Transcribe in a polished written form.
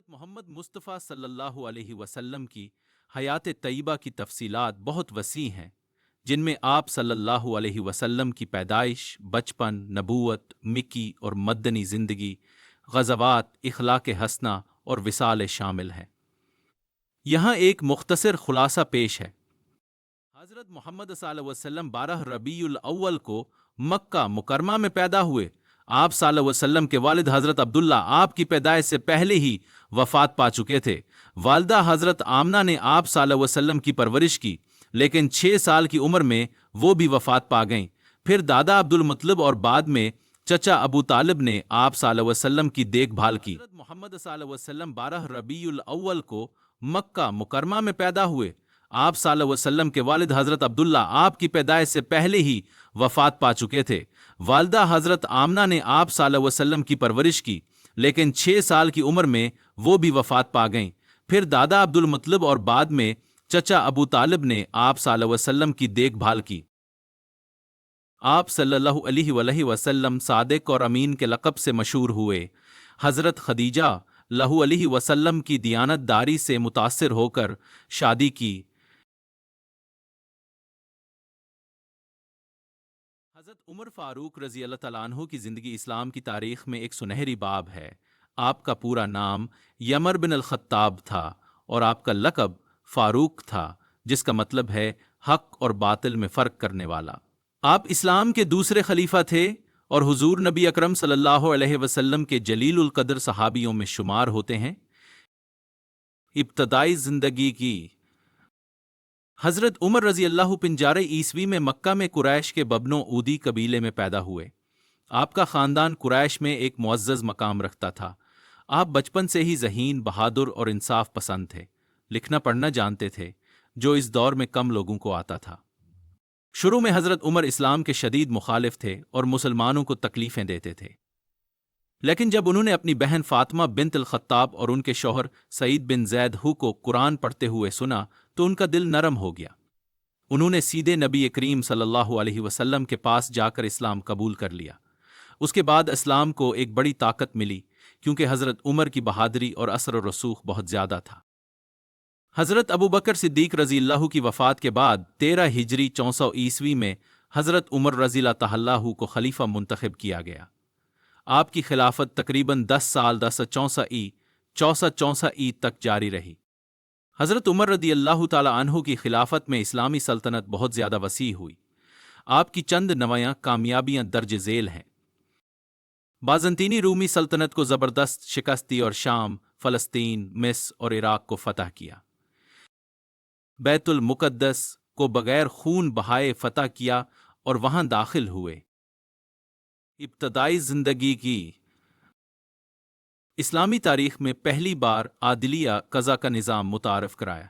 حضرت محمد مصطفیٰ صلی اللہ علیہ وسلم کی حیات طیبہ کی تفصیلات بہت وسیع ہیں، جن میں آپ صلی اللہ علیہ وسلم کی پیدائش، بچپن، نبوت، مکی اور مدنی زندگی، غزوات، اخلاق حسنہ اور وصال شامل ہیں۔ یہاں ایک مختصر خلاصہ پیش ہے۔ حضرت محمد صلی اللہ علیہ وسلم 12 ربیع الاول کو مکہ مکرمہ میں پیدا ہوئے۔ آپ صلی اللہ علیہ وسلم کے والد حضرت عبداللہ آپ کی پیدائش سے پہلے ہی وفات پا چکے تھے۔ والدہ حضرت آمنہ نے آپ صلی اللہ علیہ وسلم کی پرورش کی، لیکن 6 سال کی عمر میں وہ بھی وفات پا گئیں۔ پھر دادا عبد المطلب اور بعد میں چچا ابو طالب نے آپ صلی اللہ علیہ وسلم کی دیکھ بھال کی۔ حضرت محمد صلی اللہ علیہ وسلم 12 ربیع الاول کو مکہ مکرمہ میں پیدا ہوئے۔ آپ صلی اللہ علیہ وسلم کے والد حضرت عبداللہ آپ کی پیدائش سے پہلے ہی وفات پا چکے تھے۔ والدہ حضرت آمنہ نے آپ صلی اللہ علیہ وسلم کی پرورش کی، لیکن 6 سال کی عمر میں وہ بھی وفات پا گئیں۔ پھر دادا عبد المطلب اور بعد میں چچا ابو طالب نے آپ صلی اللہ علیہ وسلم کی دیکھ بھال کی۔ آپ صلی اللہ علیہ وآلہ وسلم صادق اور امین کے لقب سے مشہور ہوئے۔ حضرت خدیجہ لہو علیہ وسلم کی دیانت داری سے متاثر ہو کر شادی کی۔ حضرت عمر فاروق رضی اللہ تعالیٰ عنہ کی زندگی اسلام کی تاریخ میں ایک سنہری باب ہے۔ آپ کا پورا نام یمر بن الخطاب تھا اور آپ کا لقب فاروق تھا، جس کا مطلب ہے حق اور باطل میں فرق کرنے والا۔ آپ اسلام کے دوسرے خلیفہ تھے اور حضور نبی اکرم صلی اللہ علیہ وسلم کے جلیل القدر صحابیوں میں شمار ہوتے ہیں۔ ابتدائی زندگی کی حضرت عمر رضی اللہ 15 عیسوی میں مکہ میں قریش کے ببن و اودی قبیلے میں پیدا ہوئے۔ آپ کا خاندان قریش میں ایک معزز مقام رکھتا تھا۔ آپ بچپن سے ہی ذہین، بہادر اور انصاف پسند تھے۔ لکھنا پڑھنا جانتے تھے، جو اس دور میں کم لوگوں کو آتا تھا۔ شروع میں حضرت عمر اسلام کے شدید مخالف تھے اور مسلمانوں کو تکلیفیں دیتے تھے، لیکن جب انہوں نے اپنی بہن فاطمہ بنت الخطاب اور ان کے شوہر سعید بن زید ہو کو قرآن پڑھتے ہوئے سنا تو ان کا دل نرم ہو گیا۔ انہوں نے سیدھے نبی کریم صلی اللہ علیہ وسلم کے پاس جا کر اسلام قبول کر لیا۔ اس کے بعد اسلام کو ایک بڑی طاقت ملی، کیونکہ حضرت عمر کی بہادری اور اثر و رسوخ بہت زیادہ تھا۔ حضرت ابو بکر صدیق رضی اللہ کی وفات کے بعد 13 ہجری 400 عیسوی میں حضرت عمر رضی اللہ تعالیٰ عنہ کو خلیفہ منتخب کیا گیا۔ آپ کی خلافت تقریباً 10 سال 1064 تک جاری رہی۔ حضرت عمر رضی اللہ تعالیٰ عنہ کی خلافت میں اسلامی سلطنت بہت زیادہ وسیع ہوئی۔ آپ کی چند نمایاں کامیابیاں درج ذیل ہیں۔ بازنطینی رومی سلطنت کو زبردست شکست دی اور شام، فلسطین، مصر اور عراق کو فتح کیا۔ بیت المقدس کو بغیر خون بہائے فتح کیا اور وہاں داخل ہوئے۔ ابتدائی زندگی کی اسلامی تاریخ میں پہلی بار عادلیہ قضا کا نظام متعارف کرایا۔